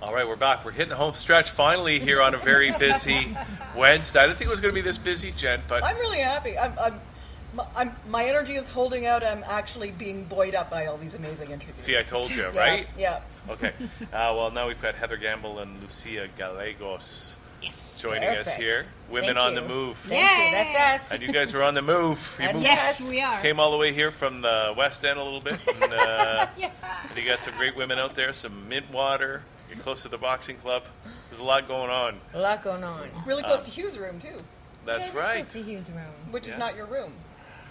All right, we're back. We're hitting the home stretch finally here on a very busy Wednesday. I didn't think it was going to be this busy, Jen, but I'm really happy. My energy is holding out. I'm actually being buoyed up by all these amazing interviews. see, I told you, right? Yeah. Okay. Well, now we've got Heather Gamble and Lucia Gallegos joining us Perfect. here. Women Thank on you. the move. Thank you. That's us. And you guys are on the move. You That's moved, us. Yes, we are. came all the way here from the West End a little bit. And, Yeah. and you got some great women out there, some mint water. You're close to the boxing club. There's a lot going on. A lot going on. Really close to Hugh's room, too, That's Yeah, right. It's a huge room. which Yeah. is not your room,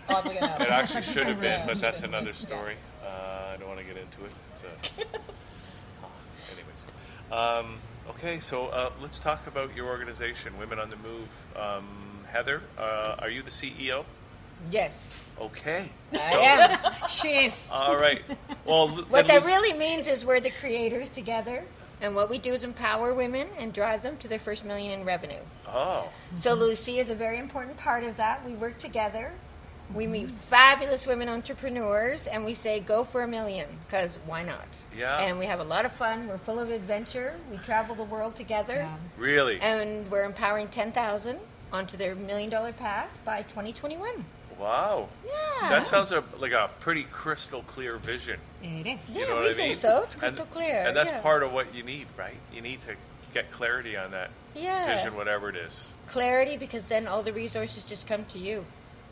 oddly enough. It actually should have been, but that's another story. I don't want to get into it. It's, anyways. Okay, so let's talk about your organization, Women on the Move. Heather, are you the CEO? Yes, Okay. I am. Shift. All right. Well, What that really means is we're the creators together, and what we do is empower women and drive them to their first million in revenue. Oh, So Lucy is a very important part of that. We work together. We meet fabulous women entrepreneurs, and we say, go for $1 million, because why not? Yeah. And we have a lot of fun. We're full of adventure. We travel the world together. Yeah. really? And we're empowering 10,000 onto their $1 million path by 2021. Wow. Yeah. That sounds like a pretty crystal clear vision. It is. Yeah, You know we what I think mean? so. It's crystal clear. And that's yeah. part of what you need, right? You need to get clarity on that Yeah. vision, whatever it is. Clarity, because then all the resources just come to you.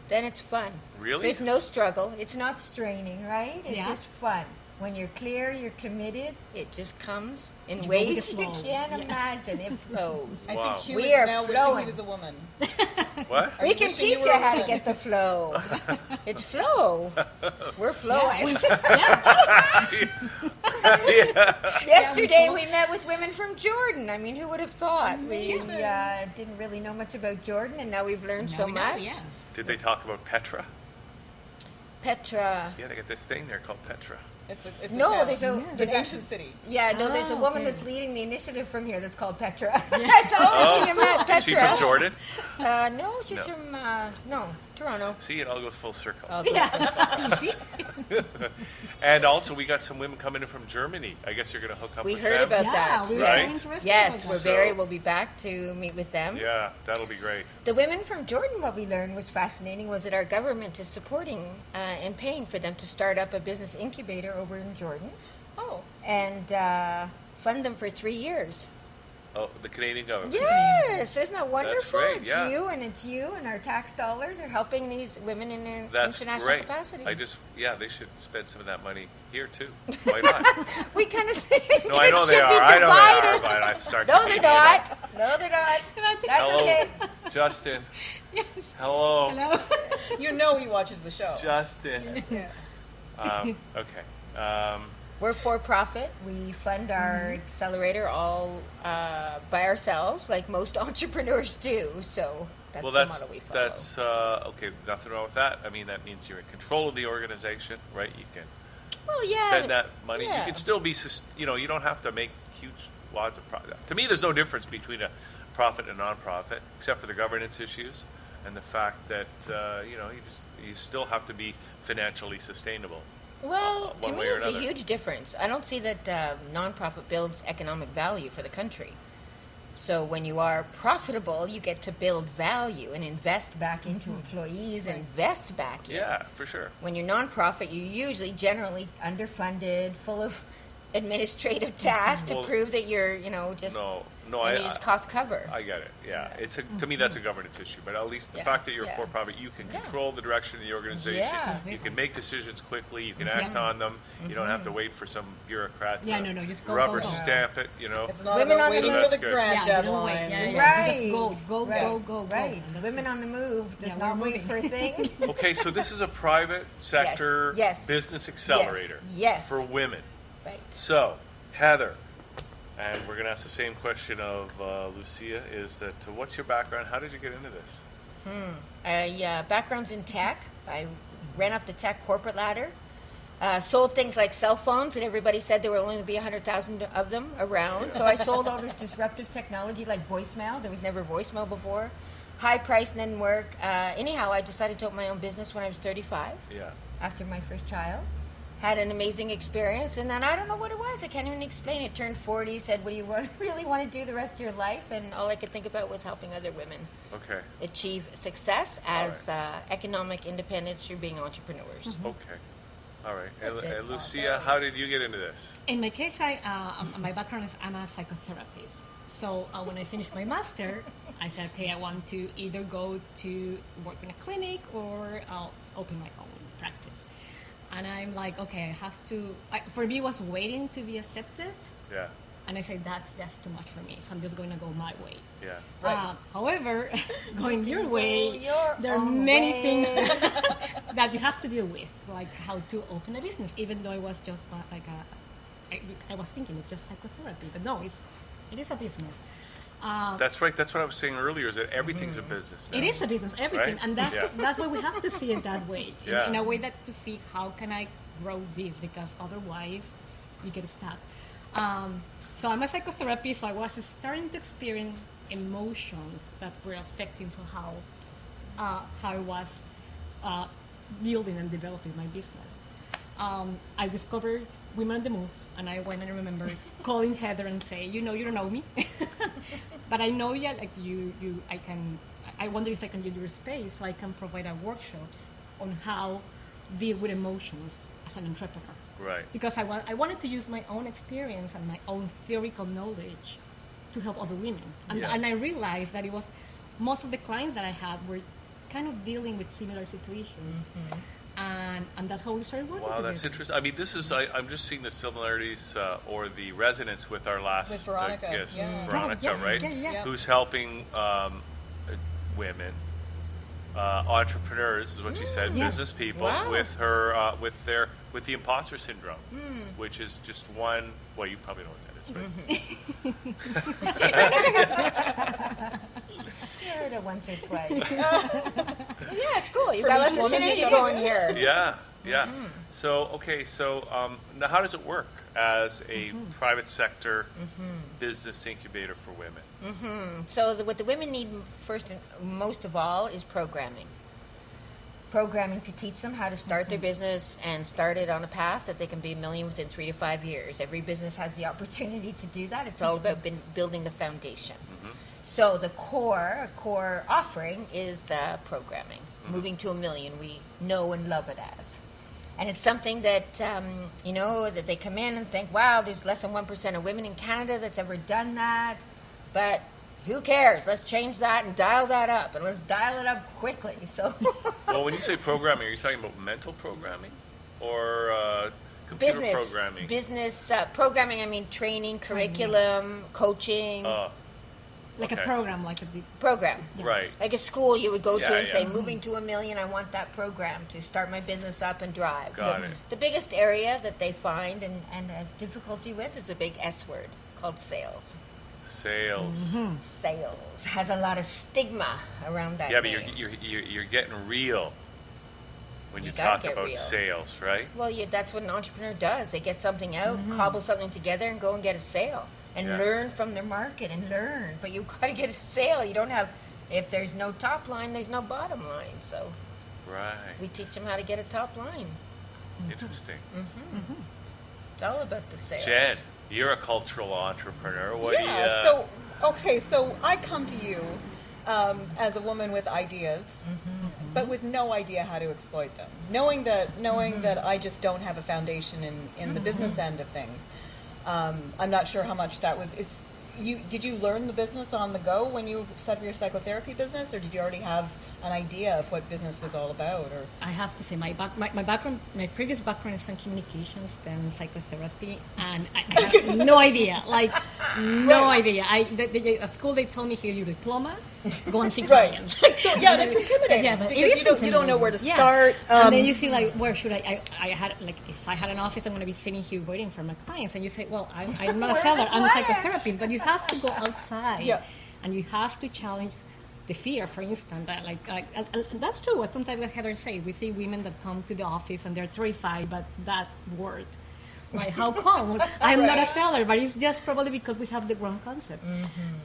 Then it's fun. Really? There's no struggle. It's not straining, right? It's Yeah. just fun. When you're clear, you're committed, it just comes in You go with ways the you flow. can't Yeah. imagine. It flows. I Wow. think Hugh We is are now wishing flowing. he was a woman. What? Are We you can wishing you teach were you a how to woman? get the flow. It's flow. We're flowing. Yesterday we met with women from Jordan. I mean, who would have thought? We didn't really know much about Jordan, and now we've learned so we know, much. yeah. Did they talk about Petra? Petra. Yeah, they got this thing there called Petra. It's a No, town. there's a It's an ancient city. there's a Oh, woman okay. that's leading the initiative from here that's called Petra. That's the only thing you met, Petra. Is she from Jordan? No, she's No. from Toronto. See, it all goes full circle. Oh, Yeah. You see? And also, we got some women coming in from Germany. I guess you're going to hook up We with heard them. about Yeah, that. we were Right. so interested. Yes, in we're that. we'll be back to meet with them. Yeah, that'll be great. The women from Jordan, what we learned was fascinating was that our government is supporting and paying for them to start up a business incubator over in Jordan Oh, and fund them for 3 years. Oh, the Canadian government. Yes, isn't that wonderful? great, It's yeah. it's you, and our tax dollars are helping these women in their That's international great. capacity. They should spend some of that money here too. Why not? We kind of think No, I it know should they be are. I know divided. they are, but I start. No, they're not. No, they're not. That's Hello, okay. Justin. Hello, Hello. you know he watches the show. Justin. Yeah. Okay. We're for profit. We fund our accelerator all by ourselves, like most entrepreneurs do. So that's Well, the that's model we follow. that's okay. Nothing wrong with that. I mean, that means you're in control of the organization, right? You can well, yeah. spend that money. yeah. You can still be, you don't have to make huge wads of profit. To me, there's no difference between a profit and a non-profit, except for the governance issues and the fact that you still have to be financially sustainable. Well, to one me, way or it's a another. huge difference. I don't see that nonprofit builds economic value for the country. So when you are profitable, you get to build value and invest back into employees and invest back in. Yeah, for sure. When you're nonprofit, you're usually generally underfunded, full of administrative tasks to Well, prove that you're, just No, you just cost cover. I get it. Yeah, to me that's a governance issue. But at least the Yeah, fact that you're yeah. for profit, you can Yeah. control the direction of the organization. Yeah. You can make decisions quickly. You can act on them. You don't have to wait for some bureaucrat Yeah, to no, just go, rubber go, go. stamp it. It's not Women about on the waiting move. for the So that's grant Yeah, you don't wait. deadline. Yeah, is yeah. it? Just go, Right. go. Right. And that's Women it. on the move does Yeah, not we're wait for a thing. Okay, so this is a private sector Yes. business accelerator Yes. for women. Right. So, Heather, and we're going to ask the same question of Lucia, is that what's your background? How did you get into this? Background's in tech. I ran up the tech corporate ladder. Sold things like cell phones, and everybody said there would only be 100,000 of them around. So I sold all this disruptive technology like voicemail. There was never voicemail before. High price didn't work. Anyhow, I decided to open my own business when I was 35 Yeah. after my first child. had an amazing experience, and then I don't know what it was. I can't even explain it. Turned 40, said, what do you really want to do the rest of your life? And all I could think about was helping other women achieve success as economic independence through being entrepreneurs. Okay. All right. That's it. And Lucia, how did you get into this? In my case, my background is I'm a psychotherapist. So when I finished my master, I said, okay, I want to either go to work in a clinic or I'll open my own practice. And I'm like, okay, I have to. For me, it was waiting to be accepted. Yeah. And I said, that's just too much for me. So I'm just going to go my way. Yeah. Right. However, going your way, your there are own many way. things that you have to deal with, like how to open a business, even though it was just like I was thinking it's just psychotherapy, but no, it is a business. That's right. That's what I was saying earlier. Is that everything's a business now. It is a business, everything, Right? and that's Yeah. that's why we have to see it that way, Yeah. in a way that to see how can I grow this, because otherwise you get stuck. So I'm a psychotherapist, so I was starting to experience emotions that were affecting somehow how I was building and developing my business. I discovered Women on the Move, and I went and remember calling Heather and say, you don't know me, but I know you, like I wonder if I can use your space so I can provide workshops on how deal with emotions as an entrepreneur. Right. Because I wanted to use my own experience and my own theoretical knowledge to help other women. And, Yeah. and I realized that it was most of the clients that I had were kind of dealing with similar situations. And that's how we started working Wow, together. that's interesting. I mean, this is, I'm just seeing the similarities or the resonance with our last With Veronica, guest, yeah. Veronica, Yeah, right? yeah. Who's helping women, entrepreneurs, is what she said, Yes. business people, Wow. with her, with the imposter syndrome, which is just one. Well, you probably know what that is, right? I heard it once or twice. Yeah, it's cool. You've got lots of synergy going here. Yeah, yeah. So, okay, so now how does it work as a private sector business incubator for women? So what the women need first and most of all is programming. Programming to teach them how to start their business and start it on a path that they can be a million within 3 to 5 years. Every business has the opportunity to do that. It's all about building the foundation. So the core offering is the programming. Moving to a million, we know and love it as. And it's something that, that they come in and think, wow, there's less than 1% of women in Canada that's ever done that. But who cares? Let's change that and dial that up. And let's dial it up quickly. So Well, when you say programming, are you talking about mental programming or computer programming? Business programming, I mean training, curriculum, coaching. Like Okay. a program, like a Program. Right. Like a school you would go to Yeah, and say, yeah. moving to a million, I want that program to start my business up and drive. Got it. The biggest area that they find and difficulty with is a big S word called sales. Sales. Sales has a lot of stigma around that Yeah, but name. you're getting real when you You gotta talk get about real. sales, right? Well, that's what an entrepreneur does. They get something out, cobble something together, and go and get a sale. And Yeah. learn from their market and learn. But you've got to get a sale. You don't have, if there's no top line, there's no bottom line. So Right. we teach them how to get a top line. Interesting. It's all about the sales. Jen, you're a cultural entrepreneur. What do you? So I come to you as a woman with ideas, but with no idea how to exploit them. Knowing that I just don't have a foundation in the business end of things. I'm not sure how much that was. Did you learn the business on the go when you set up your psychotherapy business, or did you already have an idea of what business was all about? Or I have to say, my background, my previous background is on communications, then psychotherapy, and I have no idea, idea. At school they told me, here's your diploma, go and see Right. clients. so yeah, that's intimidating Yeah, but it because is you don't know where to intimidating. Yeah. start. And then you see, where should I had, if I had an office, I'm going to be sitting here waiting for my clients. And you say, well, I'm not a Where are seller, the I'm a clients? psychotherapist. But you have to go outside. Yeah. And you have to challenge the fear, for instance. That, and that's true. What sometimes like Heather say, we see women that come to the office and they're terrified, but that word. Like, how come? I'm not a seller, but it's just probably because we have the wrong concept.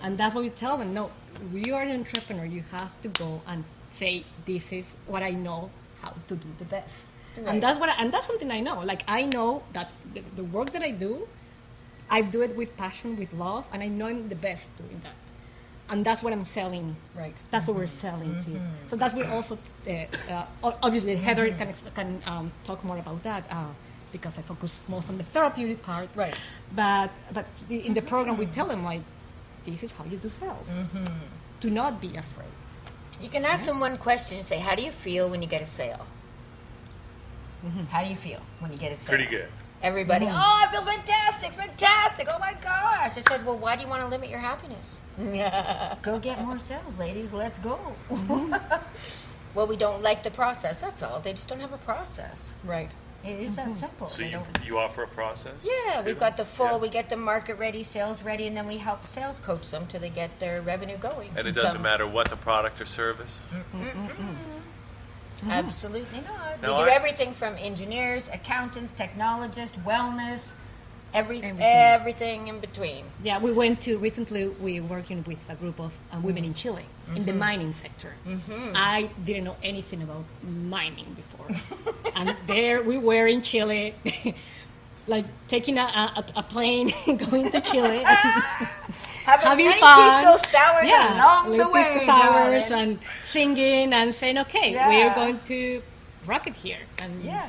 And that's what we tell them. No, we are an entrepreneur. You have to go and say, this is what I know how to do the best. Right. And that's something I know. Like, I know that the work that I do it with passion, with love, and I know I'm the best doing that. And that's what I'm selling. Right. That's what we're selling to. So that's what also, obviously, Heather can talk more about that because I focus most on the therapeutic part. Right. But in the program, we tell them, like, this is how you do sales. Do not be afraid. You can ask them one question and say, how do you feel when you get a sale? How do you feel when you get a sale? Pretty good. Everybody, oh, I feel fantastic. Oh, my gosh. I said, well, why do you want to limit your happiness? Go get more sales, ladies. Let's go. Well, we don't like the process. That's all. They just don't have a process. Right. It is that simple. So They don't. you offer a process? Yeah, too? we've got the full, Yeah. we get the market ready, sales ready, and then we help sales coach them till they get their revenue going. And it So- doesn't matter what the product or service? Absolutely not. No, We do I- everything from engineers, accountants, technologists, wellness, Everything. everything in between. Yeah, recently we were working with a group of women in Chile in the mining sector. I didn't know anything about mining before. And there we were in Chile, like taking a plane, going to Chile, having many fun. pisco sours along the little way, pisco sours darling. and singing and saying, okay, Yeah. we're going to rock it here. And Yeah.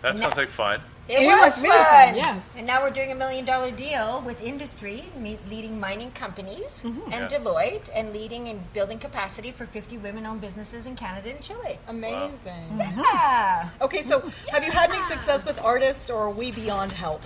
That sounds like fun. It It was was really fun. fun, yeah. And now we're doing $1 million deal with industry, leading mining companies, and Yeah. Deloitte, and leading and building capacity for 50 women-owned businesses in Canada and Chile. Amazing. Yeah. Okay, so have you had any success with artists, or are we beyond help?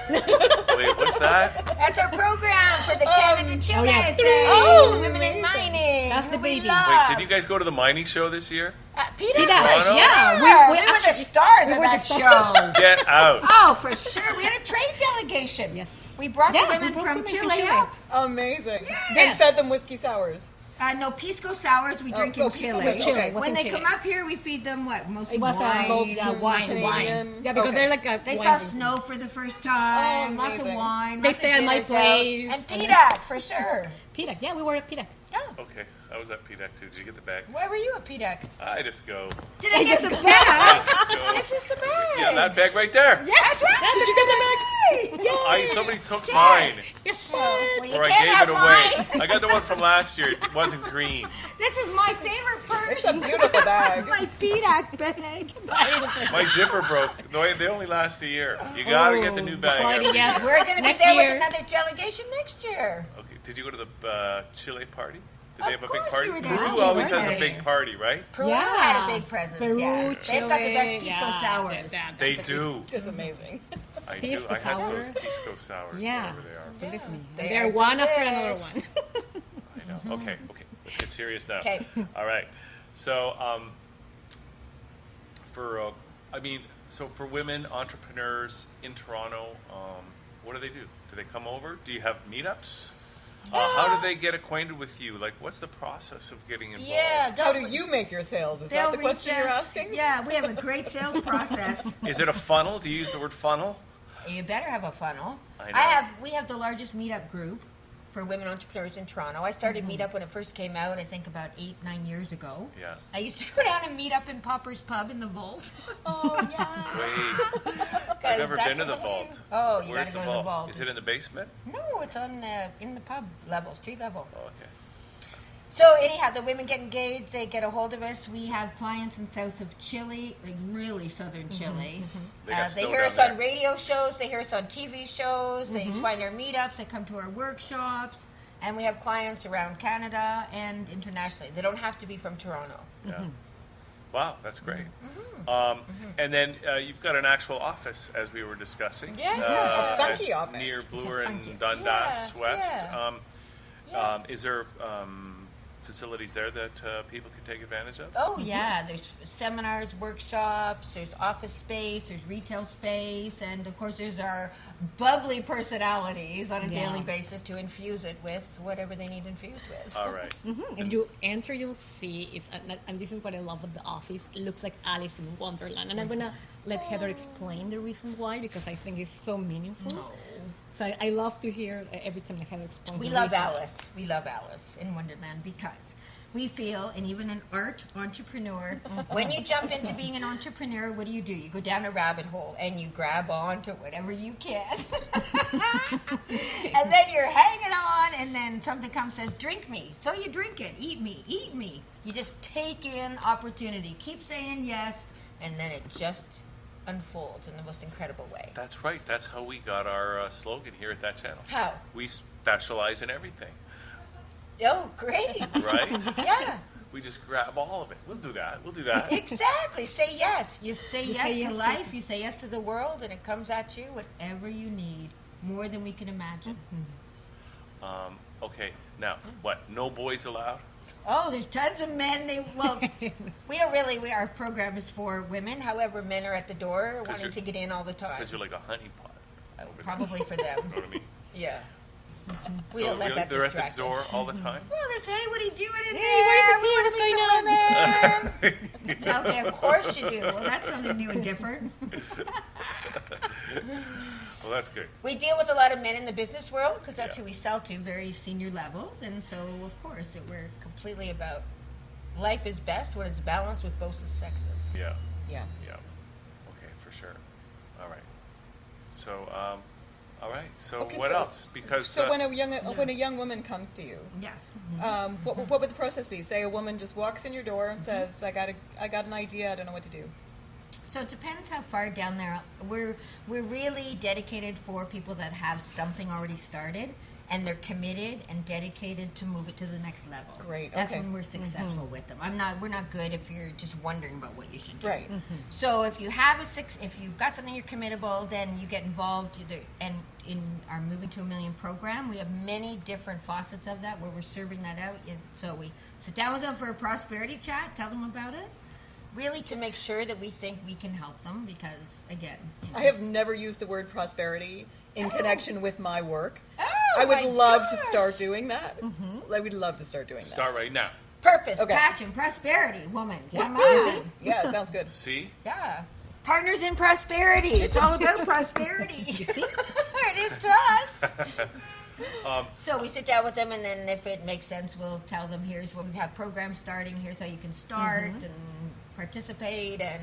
Wait, what's that? That's our program for the Canada-Chile oh, yeah. thing. Oh, Women in mining. That's the who we baby. love. Wait, did you guys go to the mining show this year? Peter, Peter, for sure. yeah, We, we were the actually- stars we of were that the stars. show. Get out. Oh, for sure. We had a trade delegation. Yes. We brought Yeah, the women we brought from women from Chile Chile. up. Amazing. Yes. And fed them whiskey sours. No, pisco sours we drink in pisco Chile. sours, okay. When in they Chile. come up here, we feed them what? Mostly It was wine. wine. Canadian. Yeah, because Okay. they're like a They wine saw business. snow for the first time. Oh, Lots of amazing. wine. They lots stay of at my dinners out. place. And PDAC, for sure. PDAC. Yeah, we were at PDAC. Okay, I was at PDAC too. Did you get the bag? Where were you at PDAC? I just go. Did I get the bag? Just go. This is the bag. Yeah, that bag right there. That's right. Did you get the bag? Somebody took mine, Yes. Well, you or I can't gave have it mine. away. I got the one from last year. It wasn't green. This is my favorite It's purse. a beautiful bag. My PDAC bag. My zipper broke. They only last a year. You gotta get the new bag. Quality, every yes. year. We're going to be Next there year. with another delegation next year. Okay. Did you go to the Chile party? Did they Of have a big course party? we were there. Peru Did you always go has a there? big party, right? Peru Yeah. had a big presence. Peru, yeah. Chile. They've got the best pisco yeah, sours. They do. It's amazing. I do. Pisco I had sour. those pisco sours, Yeah. whatever they are. Believe me. They They're are one after another delicious. one. I know. Okay. Let's get serious now. Okay. All right. So, for women entrepreneurs in Toronto, what do? Do they come over? Do you have meetups? How do they get acquainted with you? Like, what's the process of getting involved? Yeah. How do you make your sales? Is that the question you're asking? Yeah, we have a great sales process. Is it a funnel? Do you use the word funnel? You better have a funnel. I know. We have the largest meetup group for women entrepreneurs in Toronto. I started Meetup when it first came out, I think about 8-9 years ago. Yeah. I used to go down and meet up in Popper's Pub in the Vault. Oh, yeah. Wait, I've never been to the vault. Oh, you Where's gotta go to the vault. Is it in the basement? No, it's on in the pub level, street level. Oh, okay. So anyhow, the women get engaged. They get a hold of us. We have clients in south of Chile, like really southern Chile. They got They snow hear down us there. on radio shows. They hear us on TV shows. They find our meetups. They come to our workshops. And we have clients around Canada and internationally. They don't have to be from Toronto. Yeah. Wow, that's great. And then you've got an actual office, as we were discussing. Yeah. A funky office. Near Bloor funky. and Dundas Yeah, West. yeah. Yeah. Is there facilities there that people could take advantage of? Oh, yeah. There's seminars, workshops, there's office space, there's retail space, and of course there's our bubbly personalities on a Yeah. daily basis to infuse it with whatever they need infused with. All right. If you enter, you'll see, and this is what I love at the office, it looks like Alice in Wonderland. And I'm going to let Heather explain the reason why, because I think it's so meaningful. So I love to hear every time Heather explains We the love reason. Alice. We love Alice in Wonderland because we feel, and even an art entrepreneur, when you jump into being an entrepreneur, what do? You go down a rabbit hole and you grab on to whatever you can. And then you're hanging on, and then something comes and says, drink me. So you drink it. Eat me. Eat me. You just take in opportunity. Keep saying yes, and then it just unfolds in the most incredible way. That's right. That's how we got our slogan here at that channel. How? We specialize in everything. Oh, great. Right? Yeah. We just grab all of it. We'll do that. We'll do that. Exactly. Say yes. You say yes say yes to to- life. You say yes to the world, and it comes at you whatever you need, more than we can imagine. Okay. Now, what? No boys allowed? Oh, there's tons of men. We don't really. Our program is for women. However, men are at the door wanting you're- to get in all the time. Because you're like a honeypot. Probably for them. You know what I mean? Yeah. We So don't let really, that they're at distract the door us. all the time? Well, they say, what are you doing in Hey, what is there? it We here? want to meet some women. Okay, of course you do. Well, that's something new and different. Well, that's good. We deal with a lot of men in the business world because that's Yeah. who we sell to, very senior levels. And so, of course, we're completely about life is best when it's balanced with both the sexes. Yeah. Yeah. Yeah. Okay, for sure. All right. So, all right. So, Okay, what so- else? Because So when a young woman comes to you, Yeah. what would the process be? Say a woman just walks in your door and says, "I got an idea. I don't know what to do." So it depends how far down there. We're really dedicated for people that have something already started and they're committed and dedicated to move it to the next level. Great, That's okay. when we're successful with them. We're not good if you're just wondering about what you should do. Right. So if you have if you've got something you're committable, then you get involved and in our Moving to a Million program, we have many different facets of that where we're serving that out. So we sit down with them for a prosperity chat, tell them about it, really to make sure that we think we can help them because, again, I have never used the word prosperity in connection with my work. Oh, I would my love to gosh. start doing that. I would love to start doing that. start right now. Purpose, Okay. passion, prosperity, woman. Come Easy. on. Yeah, sounds good. See? Yeah. Partners in prosperity. It's all about prosperity. It is to us. So we sit down with them, and then if it makes sense, we'll tell them, here's when we have programs starting, here's how you can start and participate and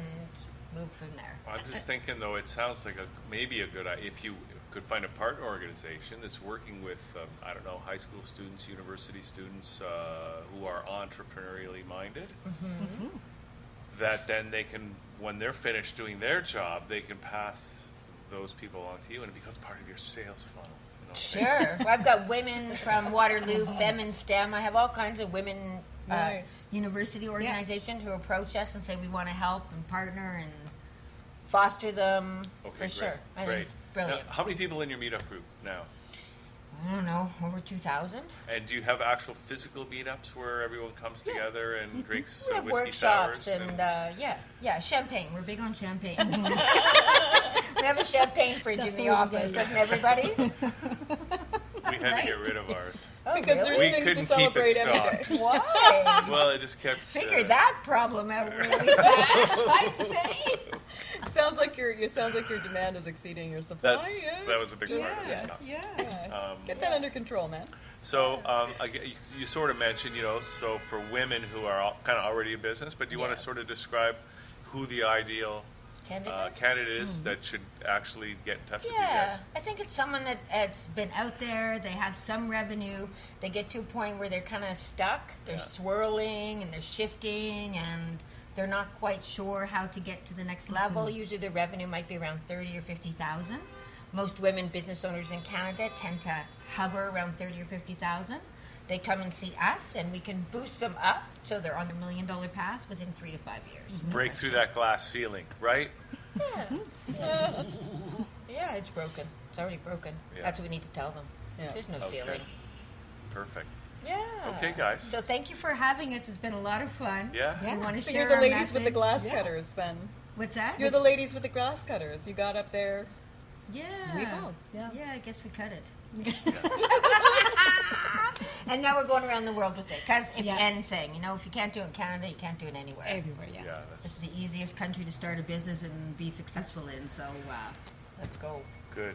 move from there. I'm just thinking, though, it sounds like maybe a good idea if you could find a partner organization that's working with, I don't know, high school students, university students who are entrepreneurially minded, that then they can, when they're finished doing their job, they can pass those people along to you, and it becomes part of your sales funnel. You know what I mean? Sure. I've got women from Waterloo, Fem and STEM. I have all kinds of women Nice. university organizations who approach us and say we want to help and partner and foster them Okay, for great. sure. I think Great. it's brilliant. Now, how many people in your meetup group now? I don't know, over 2,000. And do you have actual physical meetups where everyone comes together and drinks We have whiskey workshops sours? yeah, champagne. We're big on champagne. We have a champagne fridge in the office, doesn't everybody? we had to get rid of ours. Oh, Because really? there's We things couldn't to keep it celebrate every day. Why? Well, it just kept... Figure that problem out really fast, I'd say. Sounds like your demand is exceeding your supply. Yes. That was a big part of it. Yes. Yeah. Get that under control, man. So you sort of mentioned, so for women who are kind of already in business, but do you want Yeah. to sort of describe who the ideal candidate is that should actually get in touch with you Yeah, guys? I think it's someone that's been out there, they have some revenue, they get to a point where they're kind of stuck, they're swirling and they're shifting and they're not quite sure how to get to the next level. Usually their revenue might be around 30 or 50,000. Most women business owners in Canada tend to hover around 30 or 50,000. They come and see us, and we can boost them up so they're on their $1 million path within 3 to 5 years. Break through that glass ceiling, right? Yeah, it's broken. It's already broken. Yeah. That's what we need to tell them. Yeah. There's no Okay. ceiling. Perfect. Yeah. Okay, guys. So thank you for having us. It's been a lot of fun. Yeah? We want to So share you're the our ladies with the message. glass cutters, then. What's that? You're the ladies with the glass cutters. You got up there. Yeah. We both, yeah. Yeah, I guess we cut it. And now we're going around the world with it. And saying, if you can't do it in Canada, you can't do it anywhere. Everywhere, yeah. Yeah, This that's is the easiest country to start a business and be successful in. So let's go. good.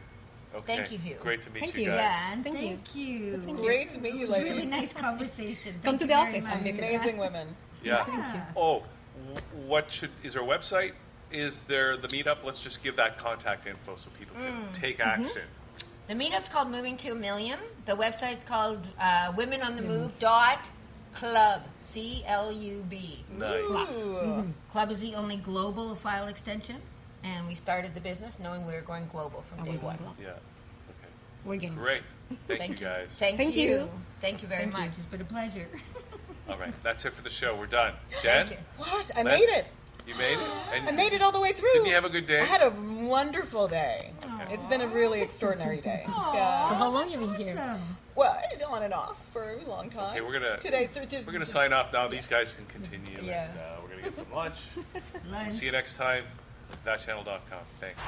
Okay. Thank you, Hugh. Great to meet Thank you you. guys. Yeah, and Thank thank you. Thank you. Great to meet you, It was a really ladies. nice conversation. Come Thank to you the very office much. and visit. Amazing women. Yeah. Yeah. Oh, is there a website? Is there the meetup? Let's just give that contact info so people can take action. The meetup's called Moving to a Million. The website's called womenonthemove.club. C-L-U-B. Nice. Ooh. Club is the only global file extension, and we started the business knowing we were going global from day one. Yeah. Okay. We're getting Great. Thank you guys. Thank Thank you. you. Thank you very Thank you. much. It's been a pleasure. All right. That's it for the show. We're done. Jen, Thank you. What? I Let's- made it. you made it. And I made it all the way through. Didn't you have a good day? I had a wonderful day. It's been a really extraordinary day. For Yeah. how long have you been here? Awesome. Well, on and off for a long time. Okay, we're gonna Just- sign off now. These guys can continue. Yeah. And, we're gonna get some lunch. Lunch. See you next time. ThatChannel.com. Thanks.